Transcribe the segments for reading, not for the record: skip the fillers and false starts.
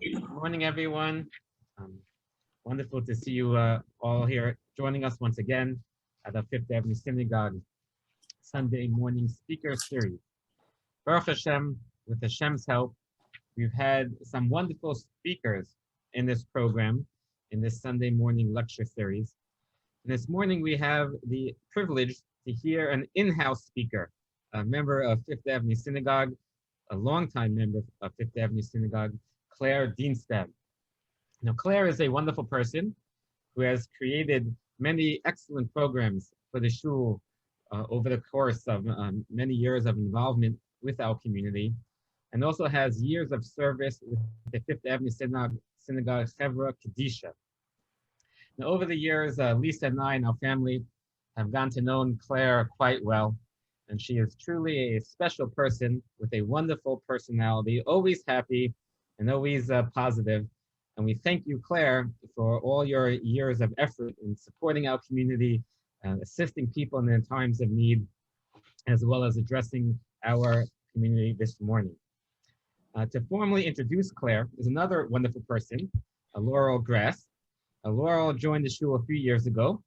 Good morning, everyone. Um, Wonderful to see you all here joining us once again at the Fifth Avenue Synagogue Sunday morning speaker series. Baruch Hashem, with Hashem's help, we've had some wonderful speakers in this program, in this Sunday morning lecture series. And this morning we have the privilege to hear an in-house speaker, a member of Fifth Avenue Synagogue, a longtime member of Fifth Avenue Synagogue, Claire Dienstag. Now, Claire is a wonderful person who has created many excellent programs for the shul over the course of many years of involvement with our community, and also has years of service with the Fifth Avenue Synagogue Chevra Kedisha. Now, over the years, Lisa and I and our family have gotten to know Claire quite well, and she is truly a special person with a wonderful personality, always happy and always positive. And we thank you, Claire, for all your years of effort in supporting our community, assisting people in their times of need, as well as addressing our community this morning. To formally introduce Claire is another wonderful person, Laurel Grass. Laurel joined the shul a few years ago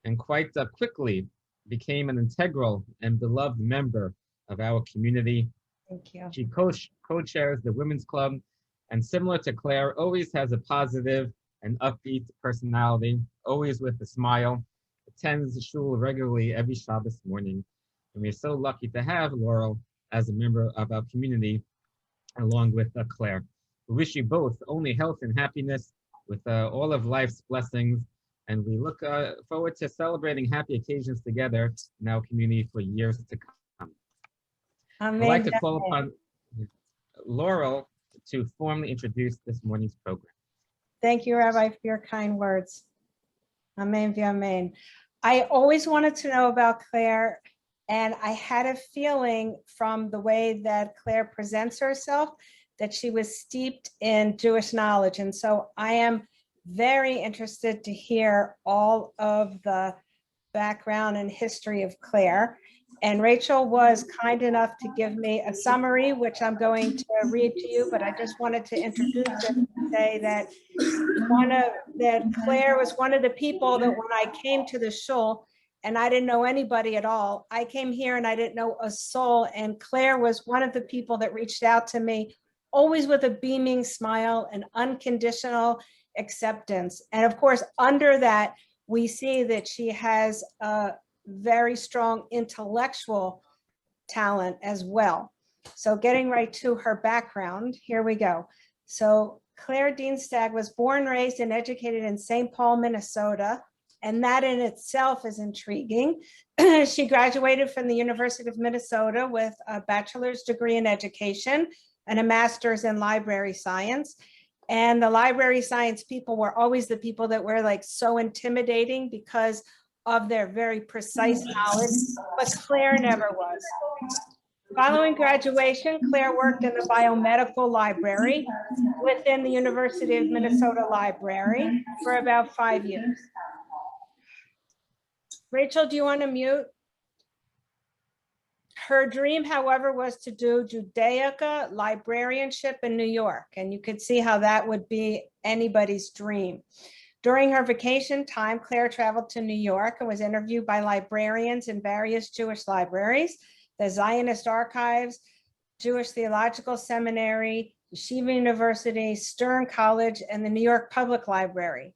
and quite quickly became an integral and beloved member of our community. Thank you. She co-chairs the Women's Club, and similar to Claire, always has a positive and upbeat personality, always with a smile, attends the shul regularly every Shabbos morning. And we're so lucky to have Laurel as a member of our community, along with Claire. We wish you both only health and happiness with all of life's blessings. And we look forward to celebrating happy occasions together in our community for years to come. Amen. I'd like to call upon Laurel to formally introduce this morning's program. Thank you, Rabbi, for your kind words. Amen, amen. I always wanted to know about Claire, and I had a feeling from the way that Claire presents herself that she was steeped in Jewish knowledge. And so I am very interested to hear all of the background and history of Claire. And Rachel was kind enough to give me a summary, which I'm going to read to you, but I just wanted to introduce her and say that Claire was one of the people that when I came to the shul and I didn't know anybody at all, I came here and I didn't know a soul. And Claire was one of the people that reached out to me, always with a beaming smile and unconditional acceptance. And of course, under that, we see that she has a very strong intellectual talent as well. So getting right to her background, here we go. So Claire Dienstag was born, raised, and educated in St. Paul, Minnesota, and that in itself is intriguing. She graduated from the University of Minnesota with a bachelor's degree in education and a master's in library science. And the library science people were always the people that were like so intimidating because of their very precise knowledge, but Claire never was. Following graduation, Claire worked in the biomedical library within the University of Minnesota Library for about 5 years. Rachel, do you want to mute? Her dream, however, was to do Judaica librarianship in New York, and you could see how that would be anybody's dream. During her vacation time, Claire traveled to New York and was interviewed by librarians in various Jewish libraries, the Zionist Archives, Jewish Theological Seminary, Yeshiva University, Stern College, and the New York Public Library.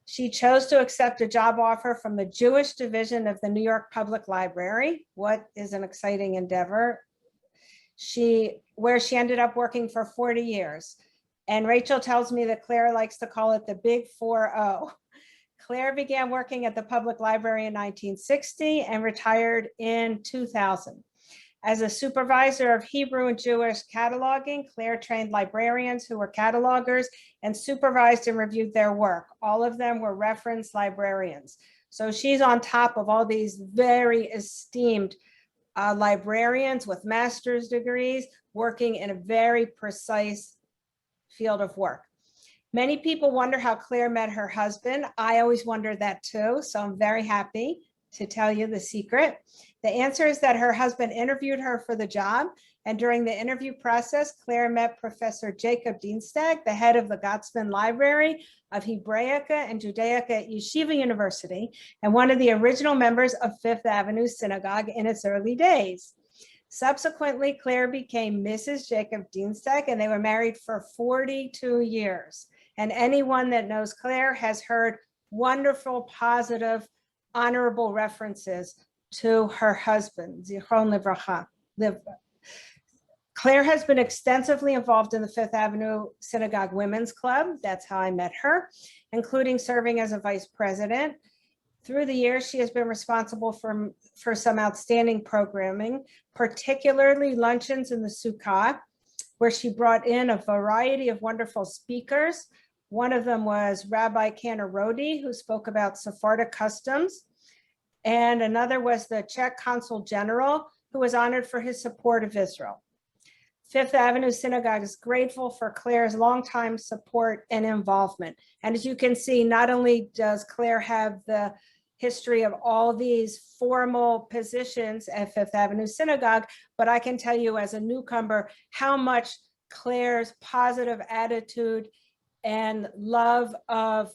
She chose to accept a job offer from the Jewish division of the New York Public Library. What is an exciting endeavor. Where she ended up working for 40 years. And Rachel tells me that Claire likes to call it the big 4-0. Claire began working at the public library in 1960 and retired in 2000. As a supervisor of Hebrew and Jewish cataloging, Claire trained librarians who were catalogers and supervised and reviewed their work. All of them were reference librarians. So she's on top of all these very esteemed librarians with master's degrees working in a very precise field of work. Many people wonder how Claire met her husband. I always wondered that too, so I'm very happy to tell you the secret. The answer is that her husband interviewed her for the job, and during the interview process, Claire met Professor Jacob Dienstag, the head of the Galveston Library of Hebraica and Judaica at Yeshiva University, and one of the original members of Fifth Avenue Synagogue in its early days. Subsequently, Claire became Mrs. Jacob Dienstag, and they were married for 42 years. And anyone that knows Claire has heard wonderful, positive, honorable references to her husband, Zichron Livracha. Claire has been extensively involved in the Fifth Avenue Synagogue Women's Club. That's how I met her, including serving as a vice president. Through the years, she has been responsible for some outstanding programming, particularly luncheons in the Sukkah, where she brought in a variety of wonderful speakers. One of them was Rabbi Canarodi, who spoke about Sephardic customs. And another was the Czech Consul General, who was honored for his support of Israel. Fifth Avenue Synagogue is grateful for Claire's longtime support and involvement. And as you can see, not only does Claire have the history of all these formal positions at Fifth Avenue Synagogue, but I can tell you as a newcomer how much Claire's positive attitude and love of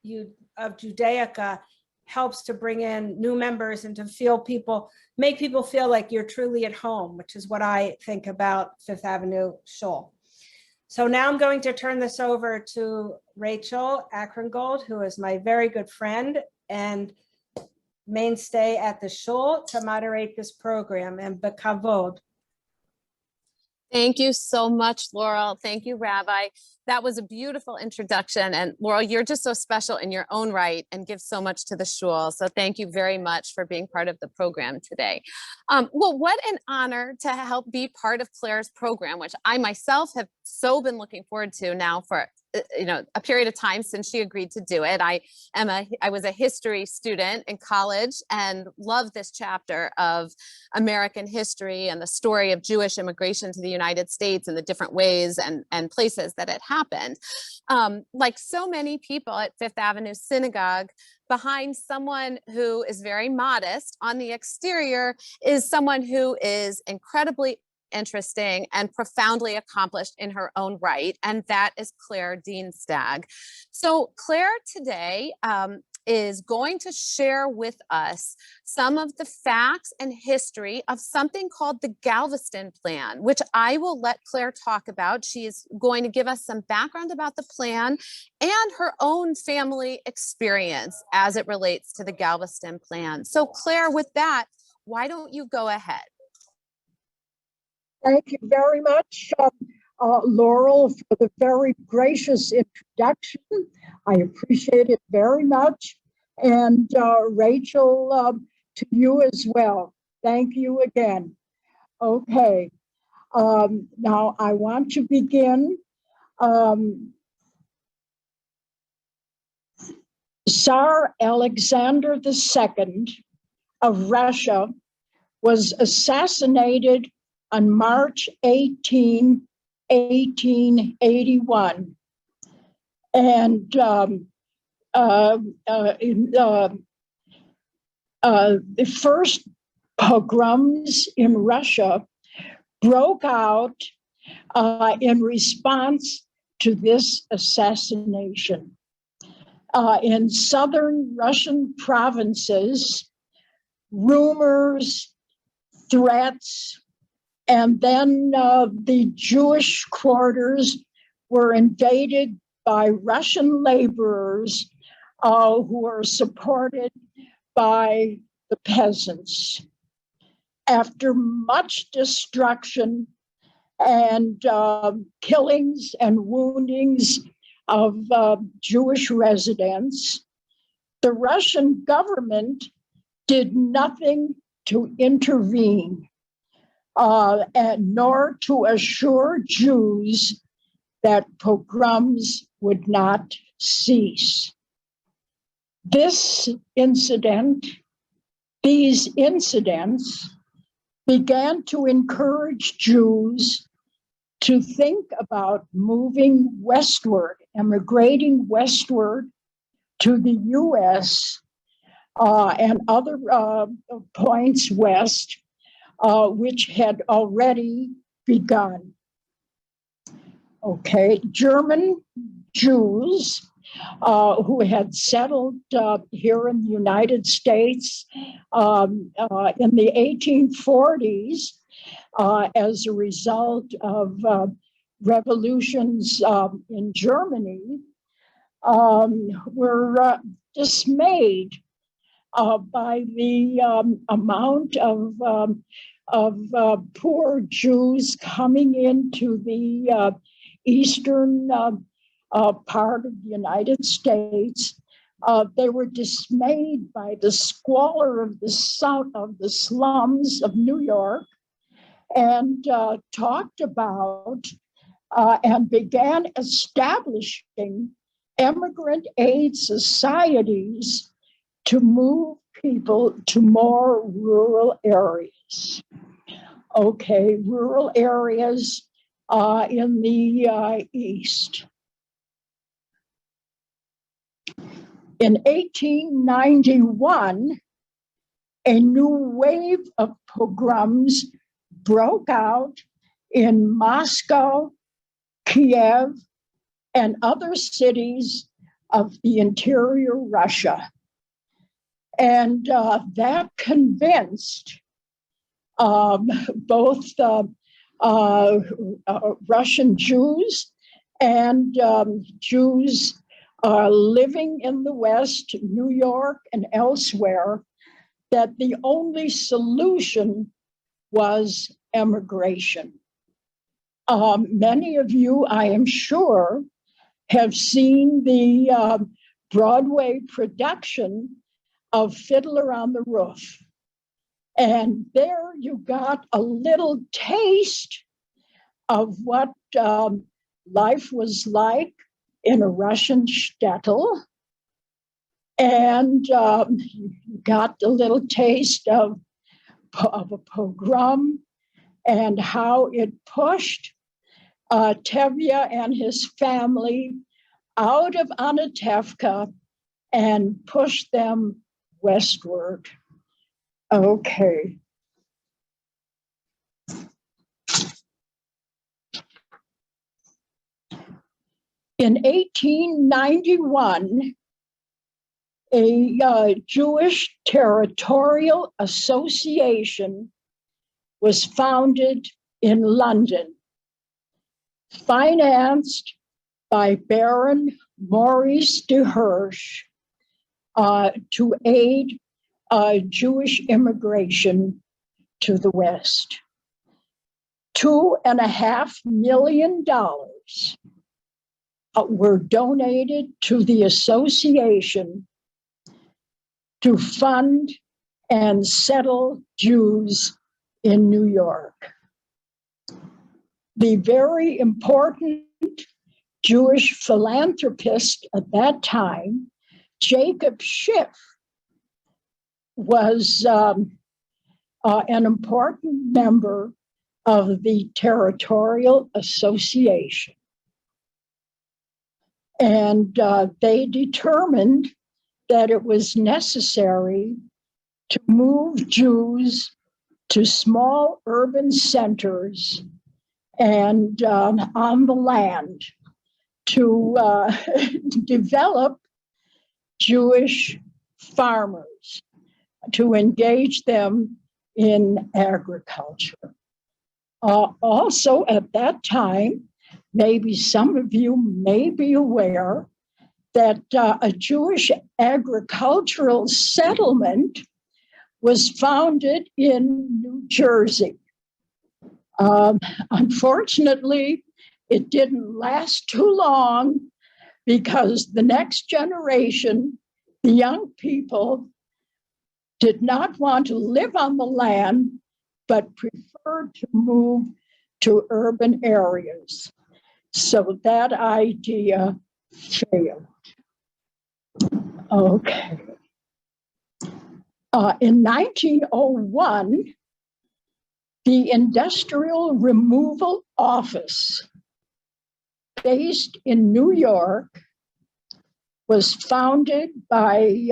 Judaica helps to bring in new members and to make people feel like you're truly at home, which is what I think about Fifth Avenue Shul. So now I'm going to turn this over to Rachel Akrongold, who is my very good friend and mainstay at the Shul, to moderate this program, and bekavod. Thank you so much, Laurel. Thank you, Rabbi. That was a beautiful introduction. And Laurel, you're just so special in your own right and give so much to the shul. So thank you very much for being part of the program today. Well, what an honor to help be part of Claire's program, which I myself have so been looking forward to now for a period of time since she agreed to do it. I was a history student in college and love this chapter of American history and the story of Jewish immigration to the United States and the different ways and places that it happened. Like so many people at Fifth Avenue Synagogue, behind someone who is very modest on the exterior is someone who is incredibly interesting and profoundly accomplished in her own right, and that is Claire Dienstag. So Claire today is going to share with us some of the facts and history of something called the Galveston Plan, which I will let Claire talk about. She is going to give us some background about the plan and her own family experience as it relates to the Galveston Plan. So Claire, with that, why don't you go ahead? Thank you very much, Laurel, for the very gracious introduction. I appreciate it very much. And Rachel, to you as well. Thank you again. Okay. Now I want to begin. Tsar Alexander II of Russia was assassinated on March 18, 1881. And the first pogroms in Russia broke out in response to this assassination. In southern Russian provinces, rumors, threats, and then the Jewish quarters were invaded by Russian laborers who were supported by the peasants. After much destruction and killings and woundings of Jewish residents, the Russian government did nothing to intervene. And nor to assure Jews that pogroms would not cease. These incidents began to encourage Jews to think about moving westward, emigrating westward to the US, and other points west, which had already begun. Okay, German Jews who had settled here in the United States in the 1840s as a result of revolutions in Germany were dismayed by the amount of poor Jews coming into the eastern part of the United States. They were dismayed by the squalor of the slums of New York, and talked about and began establishing immigrant aid societies to move people to more rural areas. Okay, rural areas in the East. In 1891, a new wave of pogroms broke out in Moscow, Kiev, and other cities of the interior Russia. And that convinced both Russian Jews and Jews living in the West, New York and elsewhere, that the only solution was emigration. Many of you, I am sure, have seen the Broadway production of Fiddler on the Roof. And there you got a little taste of what life was like in a Russian shtetl. And you got a little taste of a pogrom and how it pushed Tevye and his family out of Anatevka and pushed them westward. Okay. In 1891, a Jewish Territorial Association was founded in London, financed by Baron Maurice de Hirsch to aid Jewish immigration to the West. $2.5 million were donated to the association to fund and settle Jews in New York. The very important Jewish philanthropist at that time, Jacob Schiff, was an important member of the Territorial Association. And they determined that it was necessary to move Jews to small urban centers and on the land to develop Jewish farmers, to engage them in agriculture. Also at that time, maybe some of you may be aware that a Jewish agricultural settlement was founded in New Jersey. Unfortunately, it didn't last too long because the next generation, the young people, did not want to live on the land, but preferred to move to urban areas. So that idea failed. Okay. In 1901, the Industrial Removal Office, based in New York, was founded by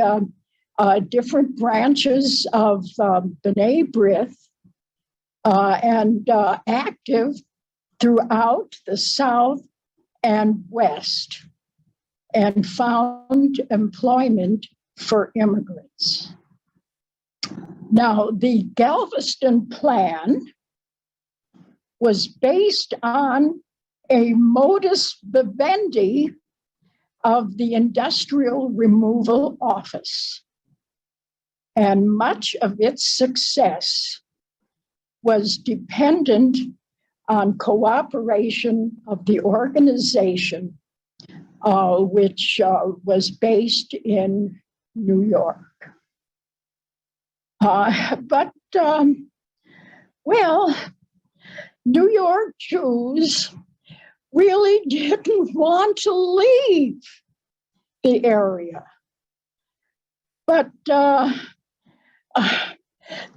different branches of B'nai B'rith and active throughout the South and West, and found employment for immigrants. Now, the Galveston Plan was based on a modus vivendi of the Industrial Removal Office, and much of its success was dependent on cooperation of the organization, which was based in New York. Well, New York Jews really didn't want to leave the area. But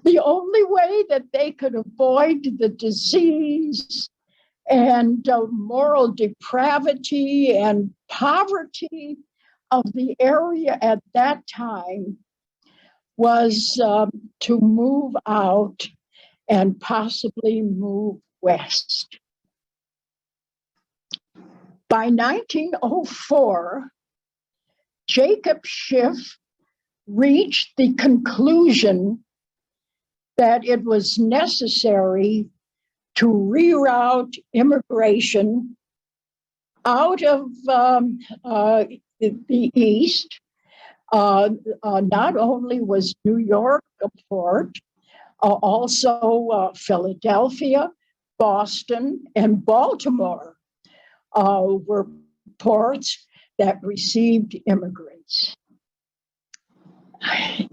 the only way that they could avoid the disease and moral depravity and poverty of the area at that time was to move out and possibly move west. By 1904, Jacob Schiff reached the conclusion that it was necessary to reroute immigration out of the East. Not only was New York a port, also Philadelphia, Boston, and Baltimore were ports that received immigrants.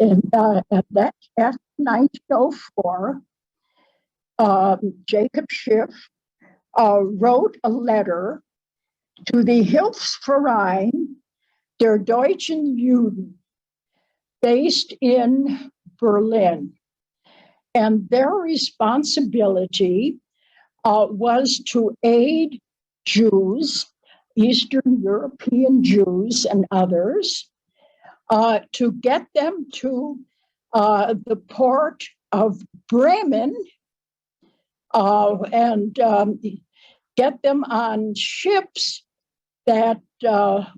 And after 1904, Jacob Schiff wrote a letter to the Hilfsverein der Deutschen Juden, based in Berlin. And their responsibility was to aid Jews, Eastern European Jews and others, to get them to the port of Bremen and get them on ships that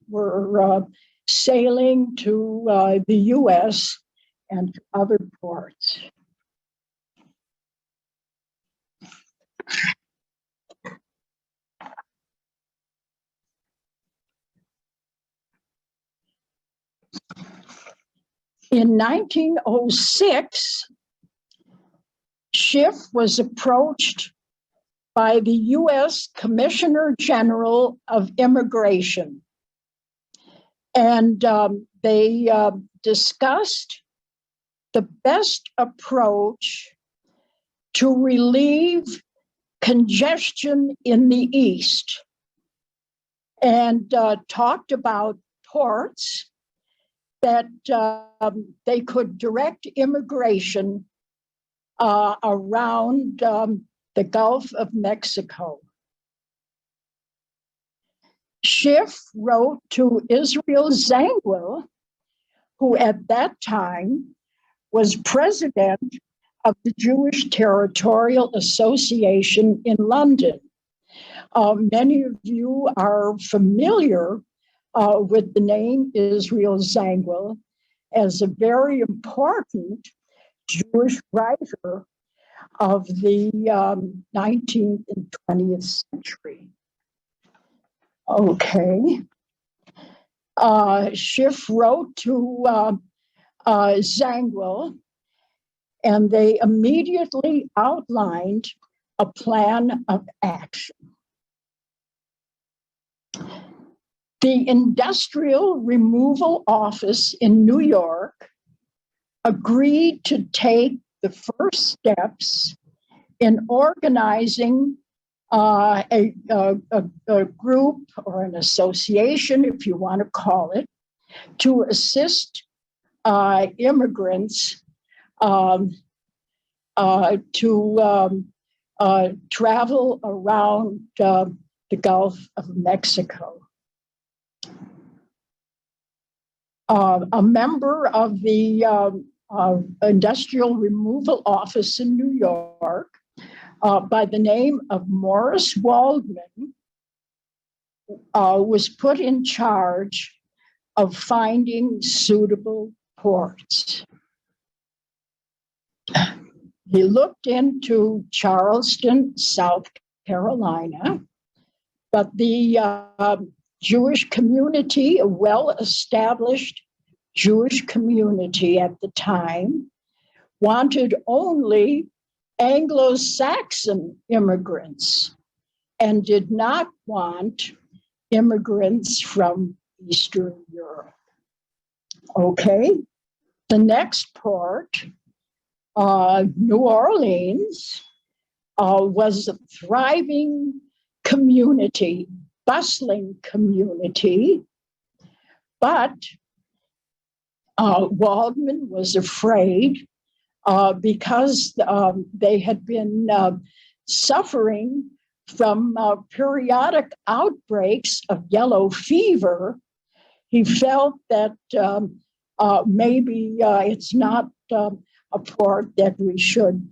were sailing to the US and to other ports. In 1906, Schiff was approached by the US Commissioner General of Immigration. And they discussed the best approach to relieve congestion in the East, and talked about ports that they could direct immigration around the Gulf of Mexico. Schiff wrote to Israel Zangwill, who at that time was president of the Jewish Territorial Association in London. Many of you are familiar with the name Israel Zangwill as a very important Jewish writer of the 19th and 20th century. Okay. Schiff wrote to Zangwill, and they immediately outlined a plan of action. The Industrial Removal Office in New York agreed to take the first steps in organizing a group or an association, if you want to call it, to assist immigrants to travel around the Gulf of Mexico. a member of the Industrial Removal Office in New York by the name of Morris Waldman was put in charge of finding suitable ports. He looked into Charleston, South Carolina, but the Jewish community, a well-established Jewish community at the time, wanted only Anglo-Saxon immigrants and did not want immigrants from Eastern Europe. Okay, the next port, New Orleans, was a thriving community, bustling community, but Waldman was afraid because they had been suffering from periodic outbreaks of yellow fever. He felt that maybe it's not a port that we should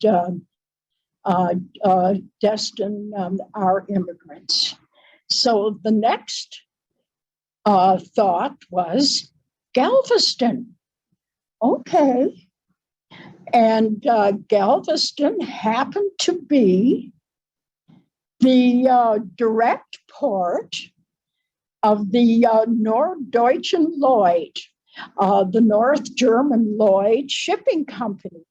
destine our immigrants. So the next thought was Galveston. Okay. And Galveston happened to be the direct port of the Norddeutschen Lloyd, the North German Lloyd shipping company.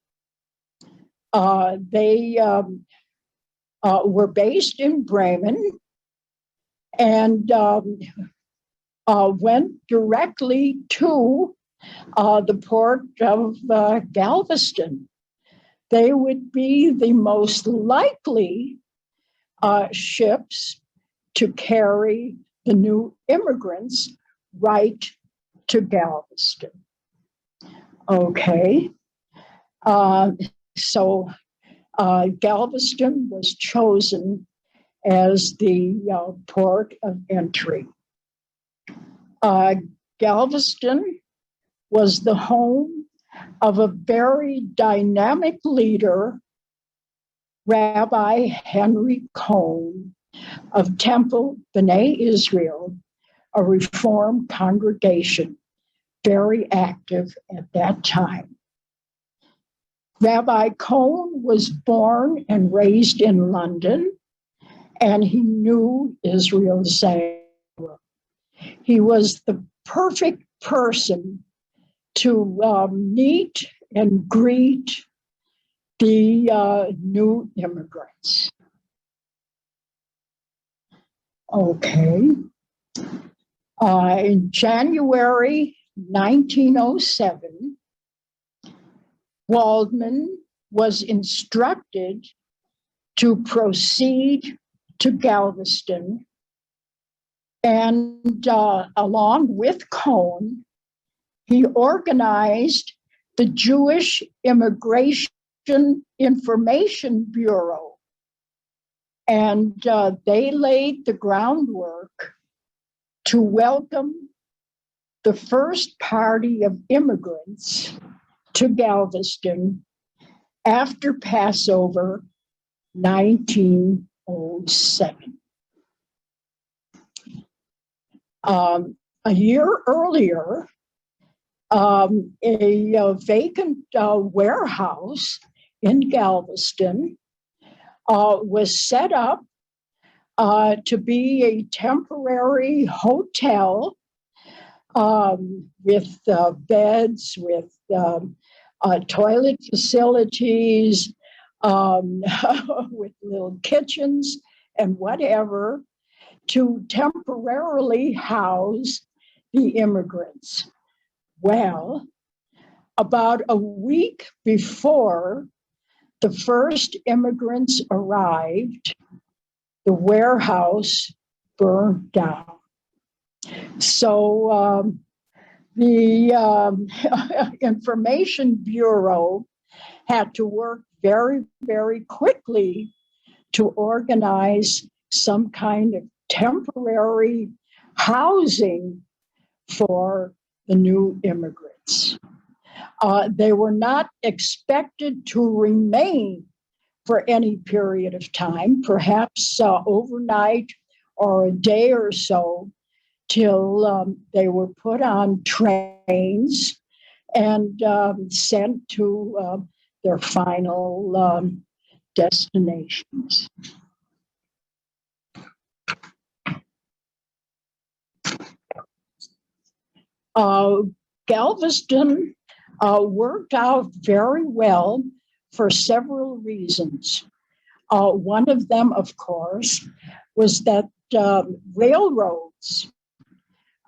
They were based in Bremen and went directly to the port of Galveston. They would be the most likely ships to carry the new immigrants right to Galveston. Okay. So Galveston was chosen as the port of entry. Galveston was the home of a very dynamic leader, Rabbi Henry Cohn of Temple B'nai Israel, a Reform congregation, very active at that time. Rabbi Cohn was born and raised in London, and he knew Israel Zayah. He was the perfect person to meet and greet the new immigrants. Okay. In January 1907, Waldman was instructed to proceed to Galveston, and along with Cohn, he organized the Jewish Immigration Information Bureau, and they laid the groundwork to welcome the first party of immigrants to Galveston after Passover 1907. A year earlier, a vacant warehouse in Galveston was set up to be a temporary hotel with beds, with toilet facilities, with little kitchens and whatever, to temporarily house the immigrants. Well, about a week before the first immigrants arrived, the warehouse burned down. So the Information Bureau had to work very, very quickly to organize some kind of temporary housing for the new immigrants. They were not expected to remain for any period of time, perhaps overnight or a day or so, till they were put on trains and sent to their final destinations. Galveston worked out very well for several reasons. One of them, of course, was that railroads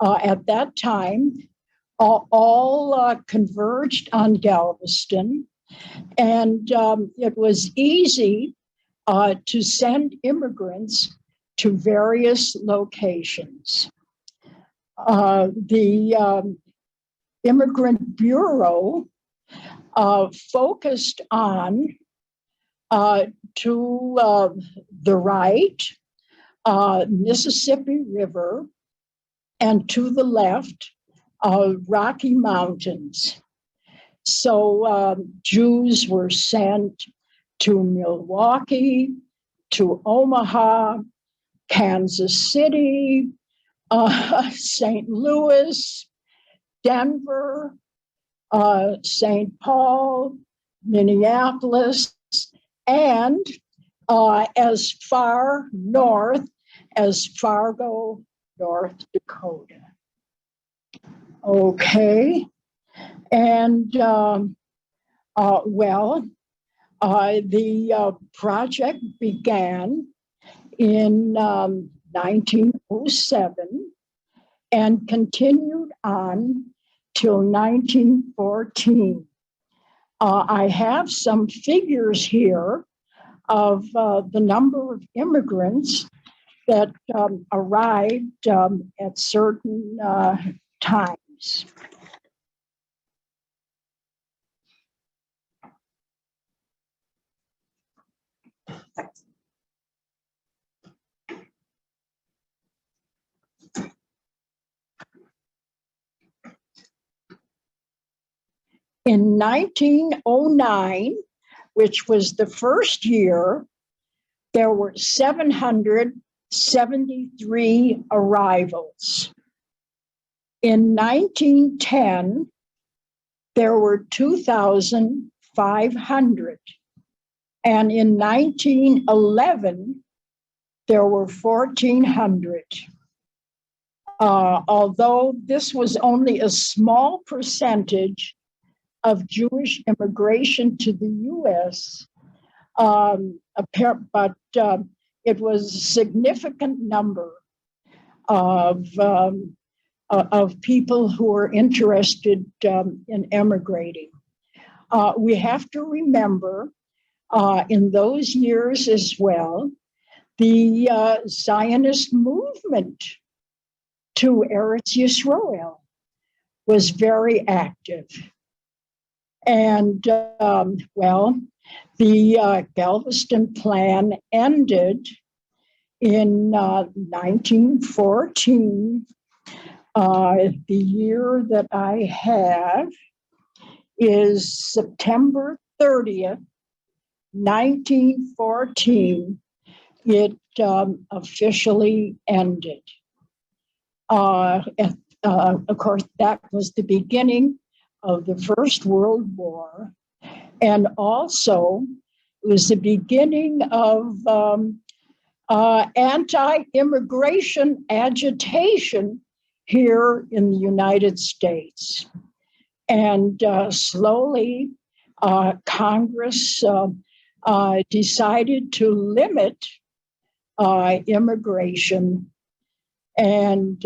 at that time all converged on Galveston, and it was easy to send immigrants to various locations. The Immigrant Bureau focused on to the right, Mississippi River, and to the left, Rocky Mountains. So Jews were sent to Milwaukee, to Omaha, Kansas City, St. Louis, Denver, St. Paul, Minneapolis, and as far north as Fargo, North Dakota. Okay, and the project began in 1907 and continued on till 1914. I have some figures here of the number of immigrants that arrived at certain times. In 1909, which was the first year, there were 773 arrivals. In 1910, there were 2,500. And in 1911, there were 1,400. Although this was only a small percentage of Jewish immigration to the U.S., but it was a significant number of people who were interested in emigrating. We have to remember in those years as well, the Zionist movement to Eretz Yisrael was very active. And the Galveston Plan ended in 1914. The year that I have is September 30th, 1914. It officially ended. Of course, that was the beginning of the First World War, and also it was the beginning of anti-immigration agitation here in the United States. And slowly, Congress decided to limit immigration. And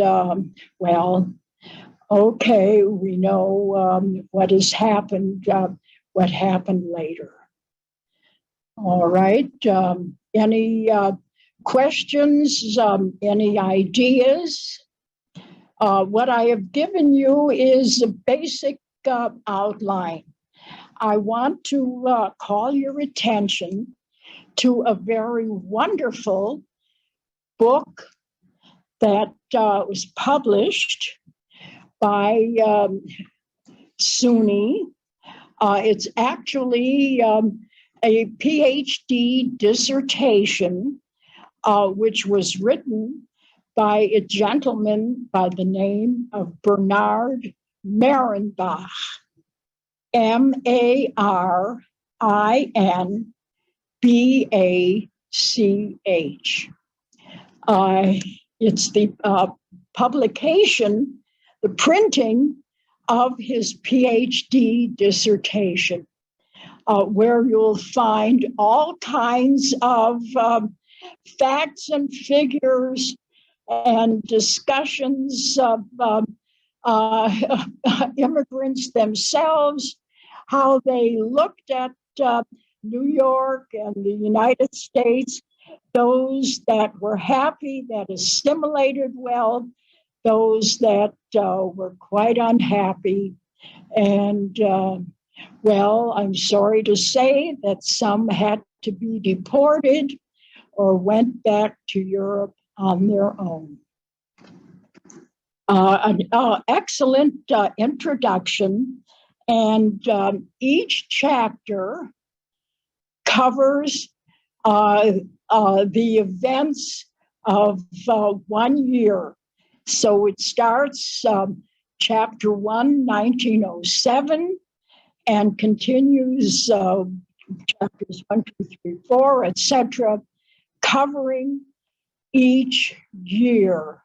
okay, we know what has happened, what happened later. All right, any questions, any ideas? What I have given you is a basic outline. I want to call your attention to a very wonderful book that was published by SUNY. It's actually a PhD dissertation, which was written by a gentleman by the name of Bernard Marinbach, Marinbach. It's the publication, the printing of his PhD dissertation, where you'll find all kinds of facts and figures and discussions of immigrants themselves, how they looked at New York and the United States, those that were happy, that assimilated well, those that were quite unhappy. And well, I'm sorry to say that some had to be deported or went back to Europe on their own. An excellent introduction, and each chapter covers the events of 1 year. So it starts chapter 1, 1907, and continues chapters 1, 2, 3, 4, etc., covering each year.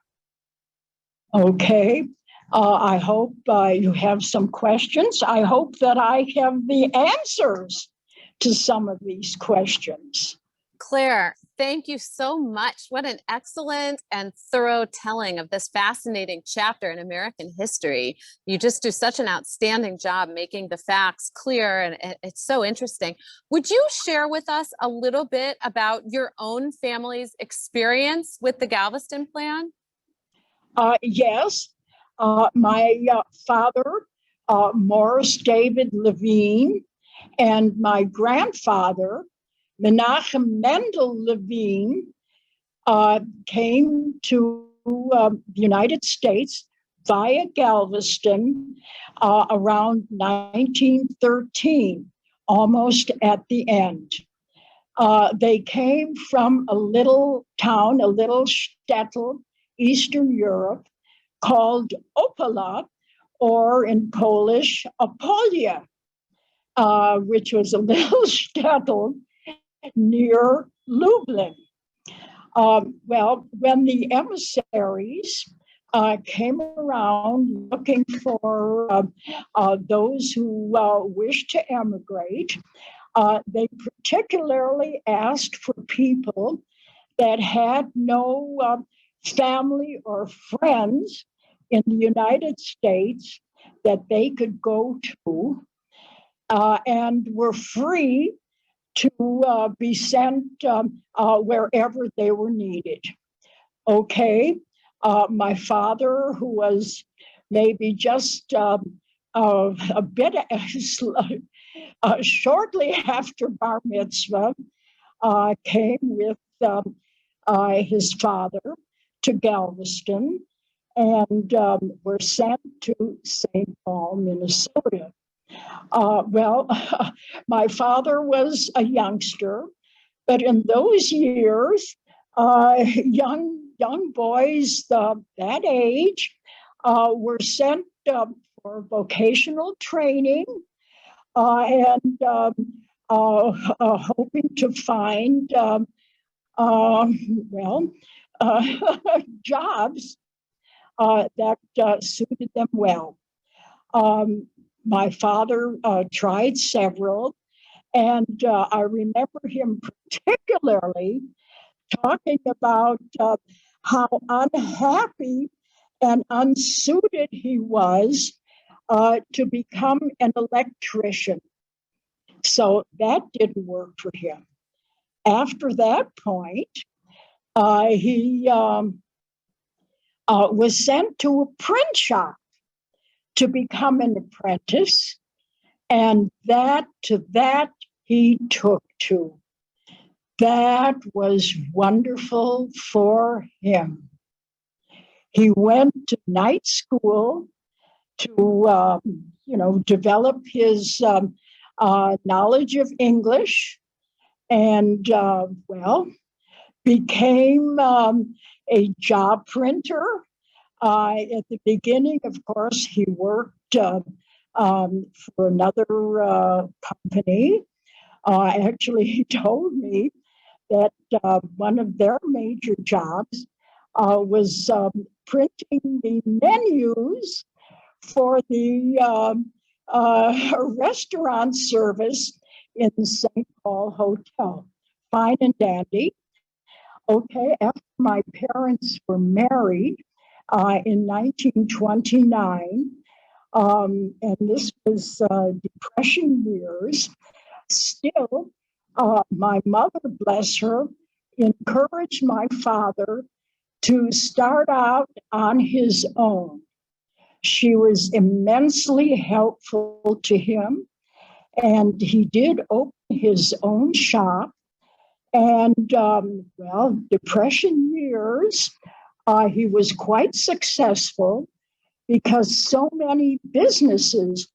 Okay. I hope you have some questions. I hope that I have the answers to some of these questions. Claire, thank you so much. What an excellent and thorough telling of this fascinating chapter in American history. You just do such an outstanding job making the facts clear, and it's so interesting. Would you share with us a little bit about your own family's experience with the Galveston Plan? Yes. My father, Morris David Levine, and my grandfather, Menachem Mendel Levine, came to the United States via Galveston around 1913, almost at the end. They came from a little town, a little shtetl, Eastern Europe, called Opala, or in Polish, Opolia, which was a little shtetl near Lublin. Well, when the emissaries came around looking for those who wished to emigrate, they particularly asked for people that had no family or friends in the United States that they could go to, and were free to be sent wherever they were needed. Okay, my father, who was maybe just a bit shortly after bar mitzvah, came with his father to Galveston, and were sent to St. Paul, Minnesota. Well, my father was a youngster, but in those years, young boys that age were sent for vocational training and hoping to find jobs that suited them well. My father tried several, and I remember him particularly talking about how unhappy and unsuited he was to become an electrician. So that didn't work for him. After that point, he was sent to a print shop to become an apprentice, and that he took to. That was wonderful for him. He went to night school to, develop his knowledge of English, and, became a job printer. At the beginning, of course, he worked for another company. Actually, he told me that one of their major jobs was printing the menus for the restaurant service in the St. Paul Hotel. Fine and dandy. Okay, after my parents were married in 1929, and this was Depression years, still, my mother, bless her, encouraged my father to start out on his own. She was immensely helpful to him, and he did open his own shop. And, Depression years, he was quite successful because so many businesses,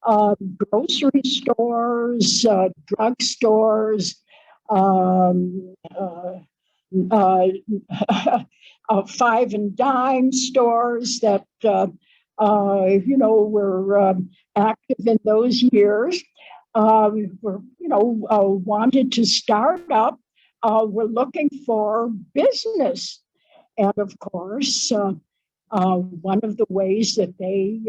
grocery stores, drugstores, five and dime stores that were active in those years, wanted to start up, were looking for business, and of course, one of the ways that they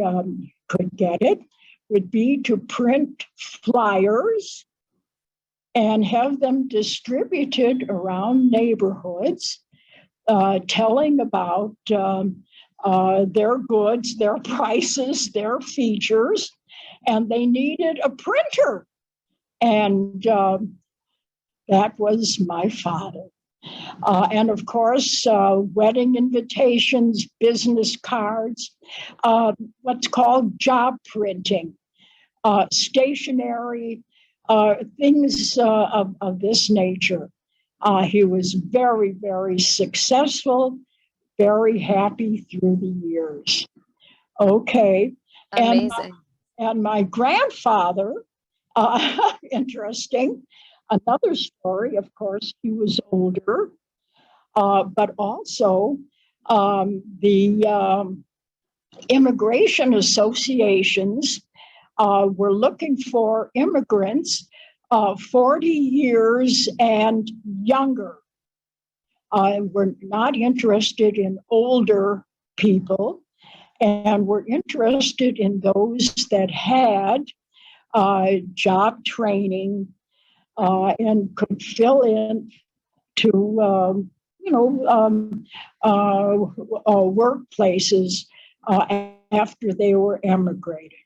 could get it would be to print flyers and have them distributed around neighborhoods, telling about their goods, their prices, their features, and they needed a printer. And that was my father. And of course, wedding invitations, business cards, what's called job printing, stationery, things of this nature. He was very, very successful, very happy through the years. Okay. Amazing. And my grandfather, interesting, another story, of course, he was older, but also the immigration associations were looking for immigrants 40 years and younger. We're not interested in older people, and we're interested in those that had job training and could fill in to workplaces after they were emigrated.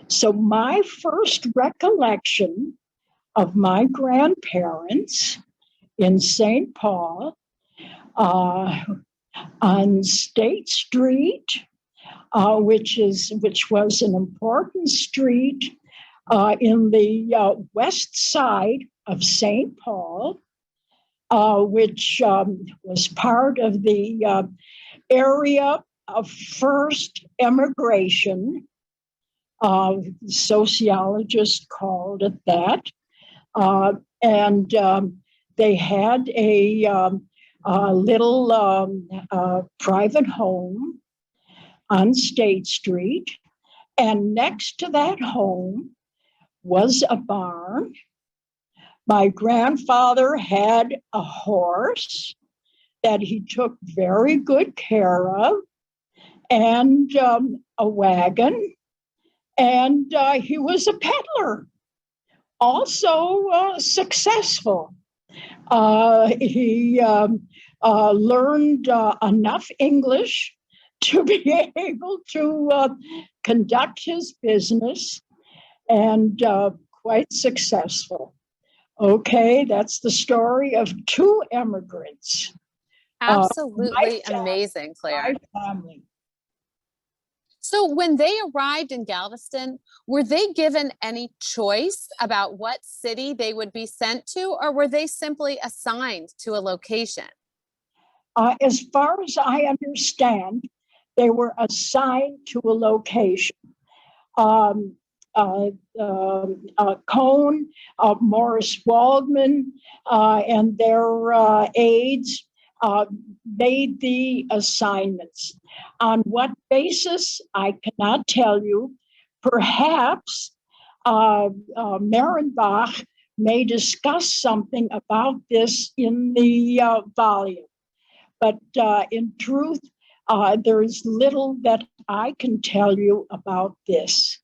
So my first recollection of my grandparents in St. Paul on State Street, which was an important street in the west side of St. Paul, which was part of the area of first immigration. Sociologists called it that. And they had a little private home on State Street. And next to that home was a barn. My grandfather had a horse that he took very good care of, and a wagon, and he was a peddler, also successful. He learned enough English to be able to conduct his business, and quite successful. Okay, that's the story of two immigrants. Absolutely amazing, Claire. My family. So when they arrived in Galveston, were they given any choice about what city they would be sent to, or were they simply assigned to a location? As far as I understand, they were assigned to a location. Cone, Morris Waldman, and their aides made the assignments. On what basis, I cannot tell you. Perhaps Merenbach may discuss something about this in the volume. But in truth, there is little that I can tell you about this.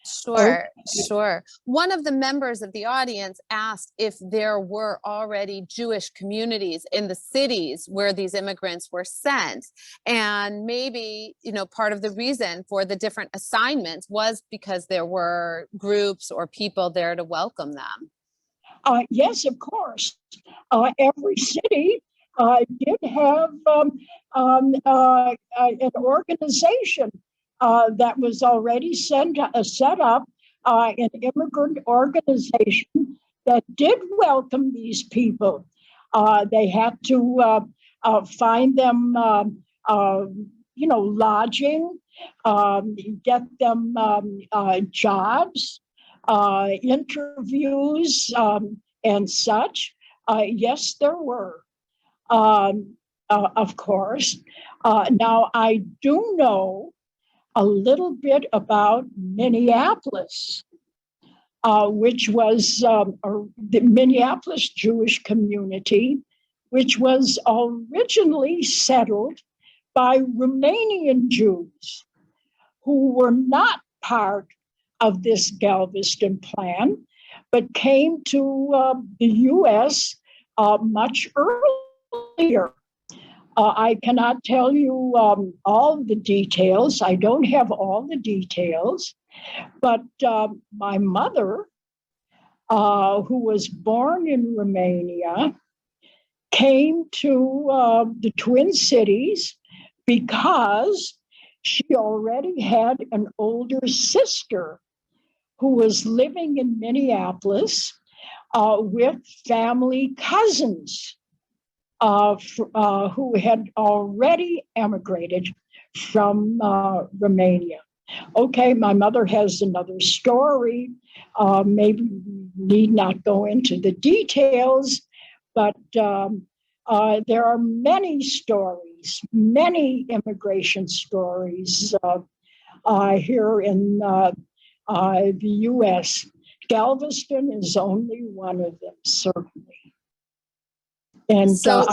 Sure, sure. One of the members of the audience asked if there were already Jewish communities in the cities where these immigrants were sent. And maybe, you know, part of the reason for the different assignments was because there were groups or people there to welcome them. Yes, of course. Every city did have an organization that was already set up, an immigrant organization that did welcome these people. They had to find them, lodging, get them jobs, interviews, and such. Yes, there were, of course. Now, I do know a little bit about Minneapolis, which was the Minneapolis Jewish community, which was originally settled by Romanian Jews who were not part of this Galveston plan, but came to the U.S. Much earlier. I cannot tell you all the details. I don't have all the details, but my mother, who was born in Romania, came to the Twin Cities because she already had an older sister who was living in Minneapolis with family cousins who had already emigrated from Romania. Okay, my mother has another story. Maybe we need not go into the details, but there are many stories, many immigration stories here in the U.S. Galveston is only one of them, certainly. And so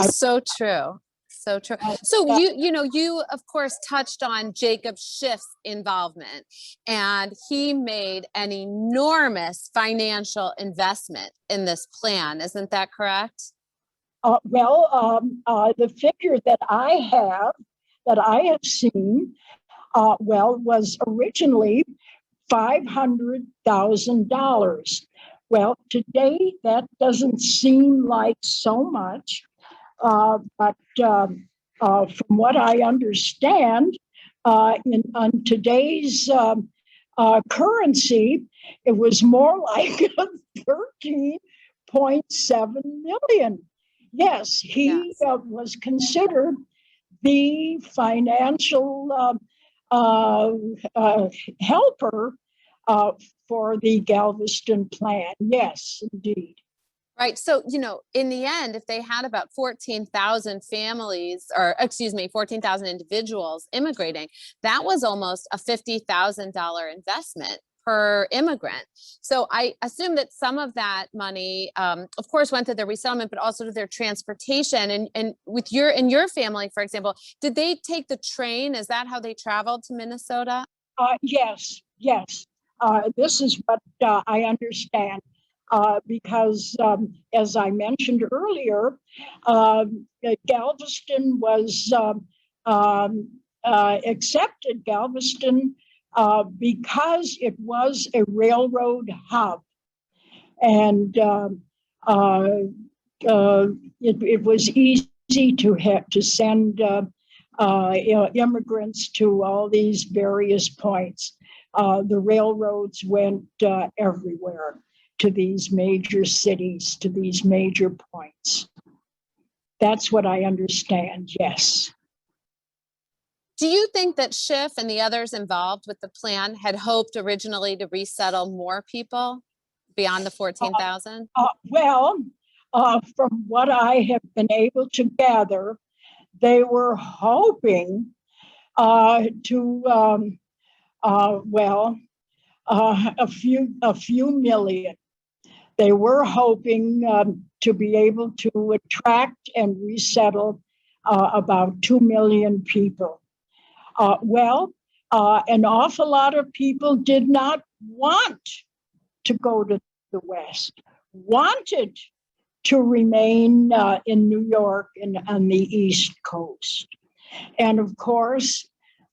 true. So true. So you of course touched on Jacob Schiff's involvement, and he made an enormous financial investment in this plan. Isn't that correct? The figure that I have seen, was originally $500,000. Well, today that doesn't seem like so much, but from what I understand, on today's currency, it was more like 13.7 million. Yes, he was considered the financial helper for the Galveston plan. Yes, indeed. Right. So, in the end, if they had about 14,000 families, 14,000 individuals immigrating, that was almost a $50,000 investment per immigrant. So I assume that some of that money, of course, went to their resettlement, but also to their transportation. And with your family, for example, did they take the train? Is that how they traveled to Minnesota? Yes. This is what I understand. Because, as I mentioned earlier, Galveston was accepted, Galveston, because it was a railroad hub. And it was easy to send immigrants to all these various points. The railroads went everywhere, to these major cities, to these major points. That's what I understand, yes. Do you think that Schiff and the others involved with the plan had hoped originally to resettle more people beyond the 14,000? Well, from what I have been able to gather, they were hoping a few million. They were hoping to be able to attract and resettle about 2 million people. An awful lot of people did not want to go to the West, wanted to remain in New York and on the East Coast. And of course,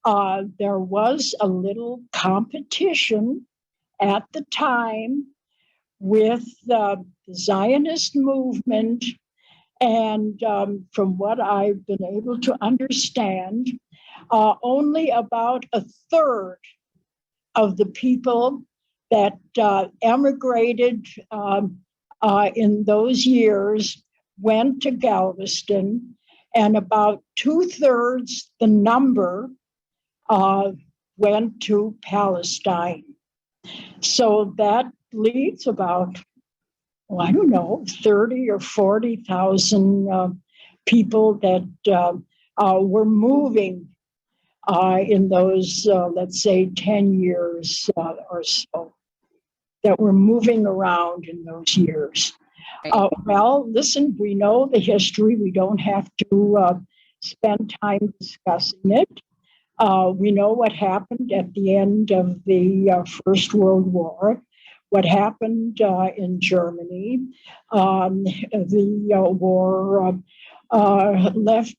there was a little competition at the time with the Zionist movement. And from what I've been able to understand, only about a third of the people that emigrated in those years went to Galveston, and about 2/3 the number went to Palestine. So that leaves about, well, I don't know, 30 or 40,000 people that were moving in those, let's say, 10 years or so, that were moving around in those years. Well, listen, we know the history. We don't have to spend time discussing it. We know what happened at the end of the First World War, what happened in Germany. The war left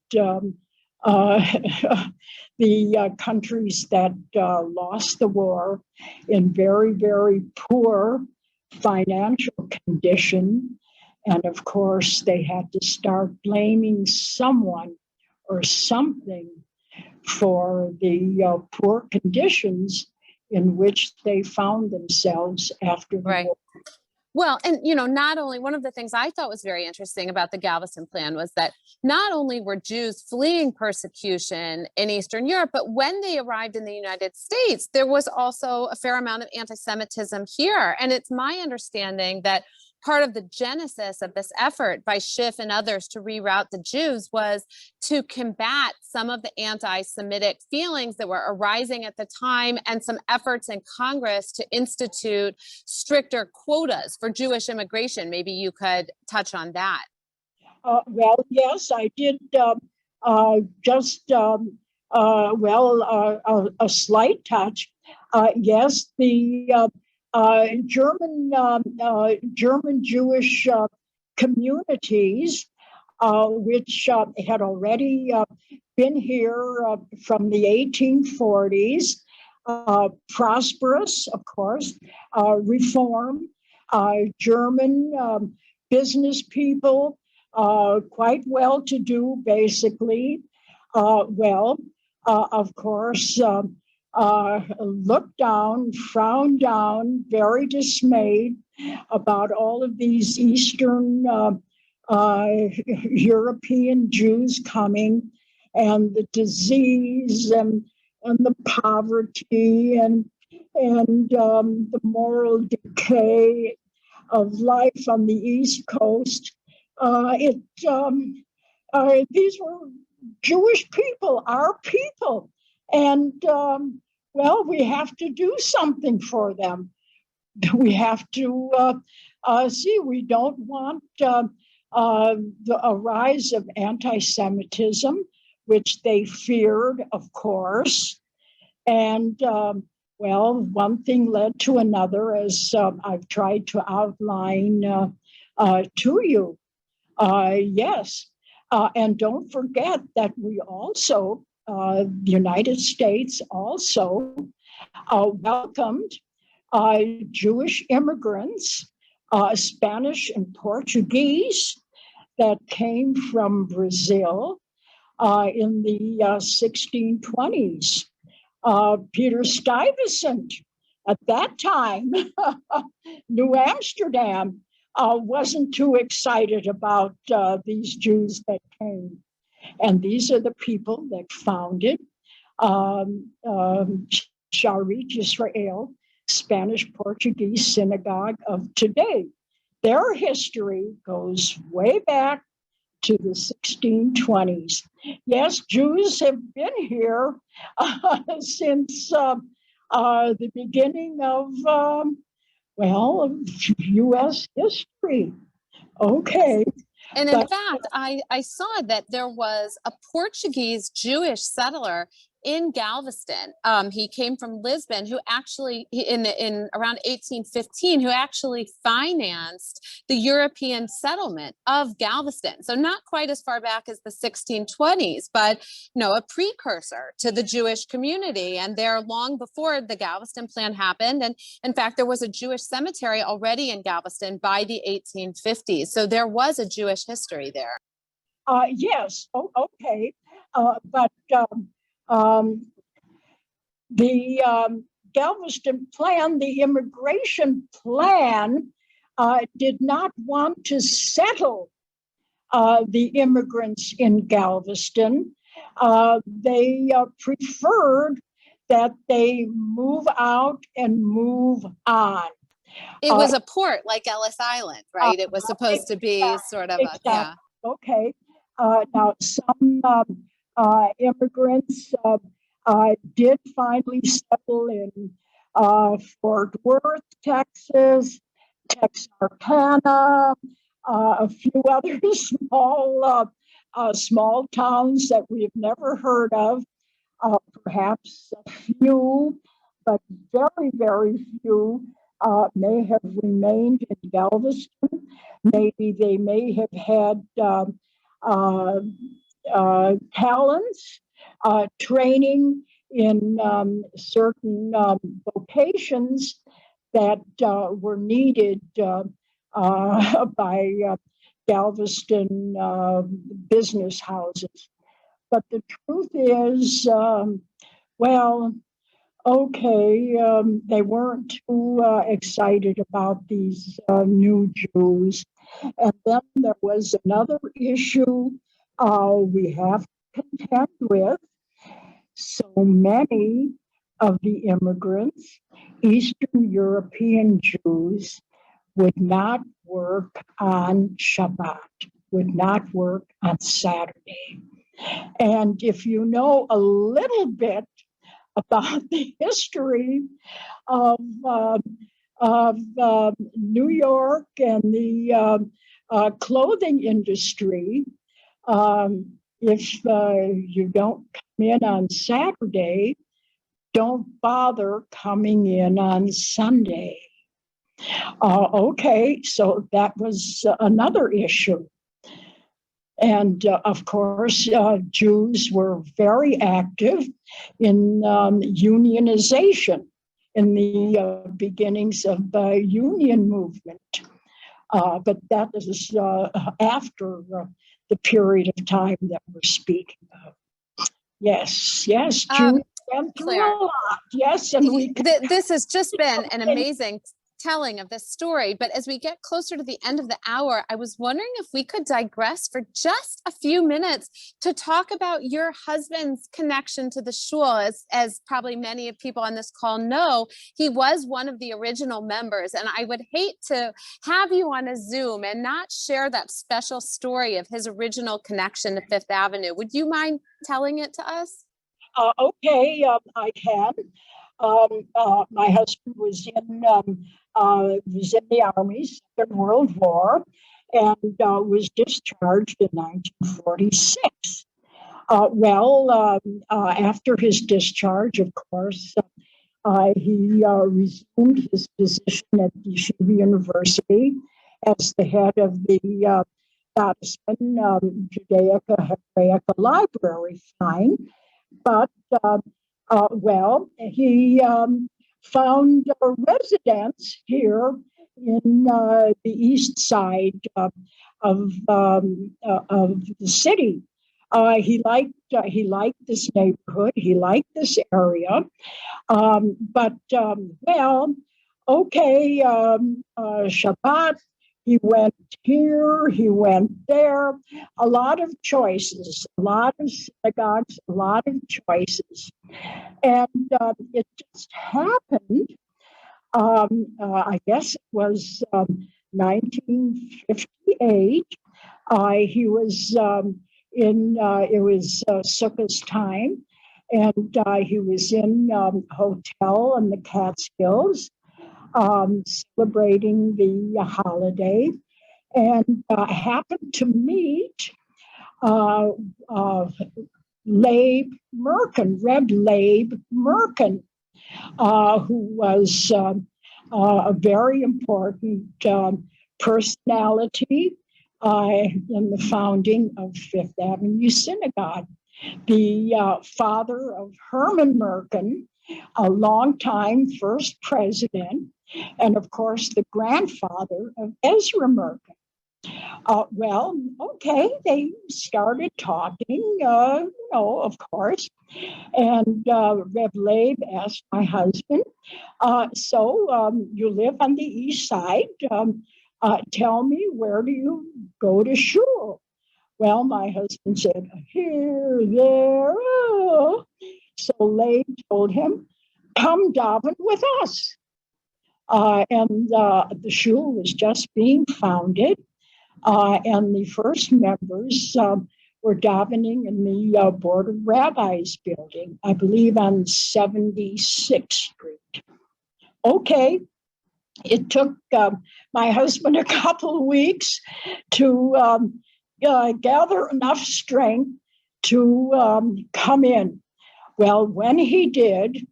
the countries that lost the war in very, very poor financial condition. And of course, they had to start blaming someone or something for the poor conditions in which they found themselves after the war. Well, and not only, one of the things I thought was very interesting about the Galveston plan was that not only were Jews fleeing persecution in Eastern Europe, but when they arrived in the United States, there was also a fair amount of anti-Semitism here. And it's my understanding that part of the genesis of this effort by Schiff and others to reroute the Jews was to combat some of the anti-Semitic feelings that were arising at the time, and some efforts in Congress to institute stricter quotas for Jewish immigration. Maybe you could touch on that. Well, yes, I did a slight touch. Yes, the German Jewish communities, which had already been here from the 1840s, prosperous, of course, reform, German business people, quite well-to-do, basically. Of course, looked down, frowned down, very dismayed about all of these Eastern European Jews coming, and the disease and the poverty and the moral decay of life on the East Coast. These were Jewish people, our people. And, we have to do something for them. We have to see, we don't want a rise of anti-Semitism, which they feared, of course. And, one thing led to another, as I've tried to outline to you. Yes. And don't forget that we also, the United States also welcomed Jewish immigrants, Spanish and Portuguese, that came from Brazil in the 1620s. Peter Stuyvesant, at that time, New Amsterdam, wasn't too excited about these Jews that came. And these are the people that founded Sharit Israel, Spanish-Portuguese synagogue of today. Their history goes way back to the 1620s. Yes, Jews have been here since the beginning of, U.S. history. Okay. And in But- fact, I saw that there was a Portuguese Jewish settler in Galveston. He came from Lisbon, who actually in around 1815, who actually financed the European settlement of Galveston. So not quite as far back as the 1620s, but a precursor to the Jewish community. And there long before the Galveston plan happened. And in fact, there was a Jewish cemetery already in Galveston by the 1850s. So there was a Jewish history there. Yes. Oh, okay. But the Galveston plan, the immigration plan, did not want to settle the immigrants in Galveston. They preferred that they move out and move on. It was a port like Ellis Island, right? It was supposed to be sort of exactly. yeah. Okay. Now, some immigrants did finally settle in Fort Worth, Texas, Texarkana, a few other small towns that we've never heard of. Perhaps a few, but very, very few may have remained in Galveston. Maybe they may have had talents, training in certain vocations that were needed by Galveston business houses. But the truth is, they weren't too excited about these new Jews. And then there was another issue we have to contend with. So many of the immigrants, Eastern European Jews, would not work on Shabbat, would not work on Saturday. And if you know a little bit about the history of New York and the clothing industry, if you don't come in on Saturday, don't bother coming in on Sunday. Okay, so that was another issue. And of course, Jews were very active in unionization in the beginnings of the union movement. But that is after the period of time that we're speaking of. Yes, Jews went through Claire, a lot. Yes, and this has just been an amazing telling of this story. But as we get closer to the end of the hour, I was wondering if we could digress for just a few minutes to talk about your husband's connection to the shul. As probably many of people on this call know, he was one of the original members. And I would hate to have you on a Zoom and not share that special story of his original connection to Fifth Avenue. Would you mind telling it to us? Okay, I can. My husband was in the Army, Second World War, and was discharged in 1946. After his discharge, of course, he resumed his position at Yeshiva University as the head of the Protestant Judaica Library. Fine. But, he found a residence here in the east side of the city. He liked this neighborhood. He liked this area. Shabbat He went here, he went there, a lot of choices, a lot of synagogues, a lot of choices. And it just happened, I guess it was 1958. He was it was Sukkot's time, and he was in a hotel in the Catskills, celebrating the holiday, and happened to meet Labe Merkin, Reb Labe Merkin, who was a very important personality in the founding of Fifth Avenue Synagogue, the father of Herman Merkin, a longtime first president, and of course the grandfather of Ezra Merkin. Well, okay, they started talking, of course, and Rev Labe asked my husband, so you live on the east side, tell me, where do you go to shul? Well, my husband said, here, there, oh. So Labe told him, come daven with us. And the shul was just being founded. And the first members were davening in the Board of Rabbis building, I believe on 76th Street. Okay, it took my husband a couple of weeks to gather enough strength to come in. Well, when he did,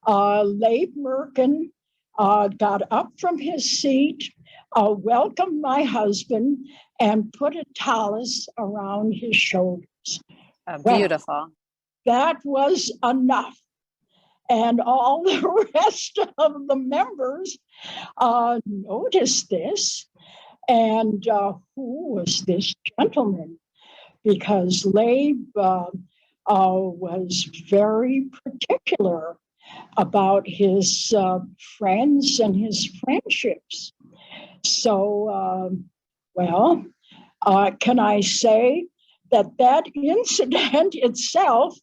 Labe Merkin got up from his seat, welcomed my husband, and put a tallis around his shoulders. Beautiful. Well, that was enough. And all the rest of the members noticed this. And who was this gentleman? Because Labe was very particular about his friends and his friendships. So, well, can I say that incident itself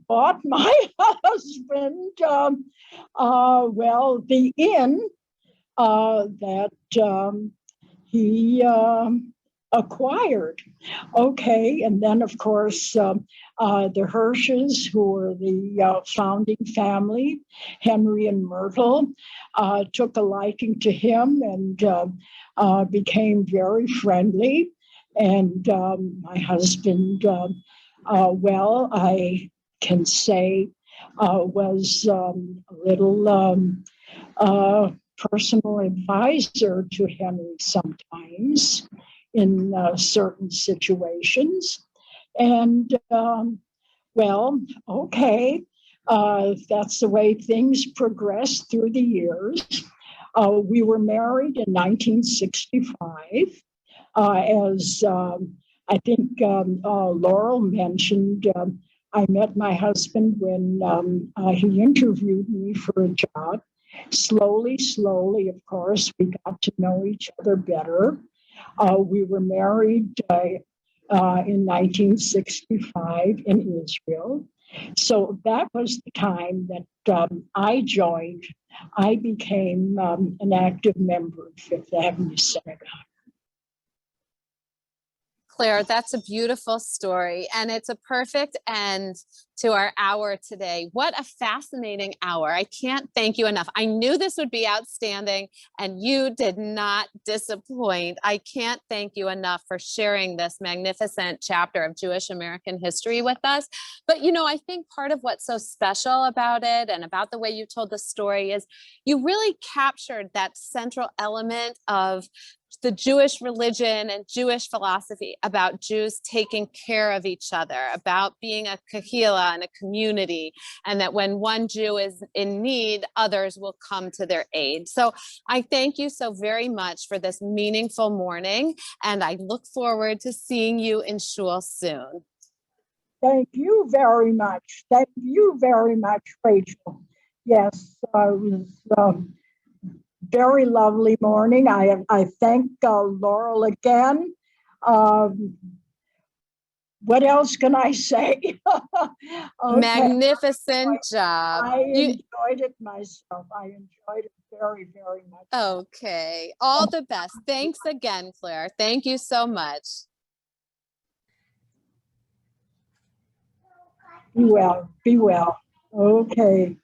bought my husband, well, the inn that he acquired. Okay, and then of course the Hirsches, who were the founding family, Henry and Myrtle, took a liking to him and became very friendly. And my husband, well, I can say, was a little personal advisor to Henry sometimes in certain situations. And well, okay, that's the way things progressed through the years. We were married in 1965. As I think Laurel mentioned, I met my husband when he interviewed me for a job. Slowly, of course, we got to know each other better. We were married in 1965 in Israel. So that was the time that I became an active member of Fifth Avenue Synagogue. Claire, that's a beautiful story, and it's a perfect end to our hour today. What a fascinating hour. I can't thank you enough. I knew this would be outstanding, and you did not disappoint. I can't thank you enough for sharing this magnificent chapter of Jewish American history with us. But, you know, I think part of what's so special about it and about the way you told the story is you really captured that central element of the Jewish religion and Jewish philosophy about Jews taking care of each other, about being a kahila and a community, and that when one Jew is in need, others will come to their aid. So I thank you so very much for this meaningful morning, and I look forward to seeing you in shul soon. Thank you very much. Thank you very much, Rachel. Yes, it was very lovely morning. I thank Laurel again. What else can I say? Okay, Magnificent job. I enjoyed it myself. I enjoyed it very, very much. Okay, all the best. Thanks again, Claire. Thank you so much. Be well, be well. Okay.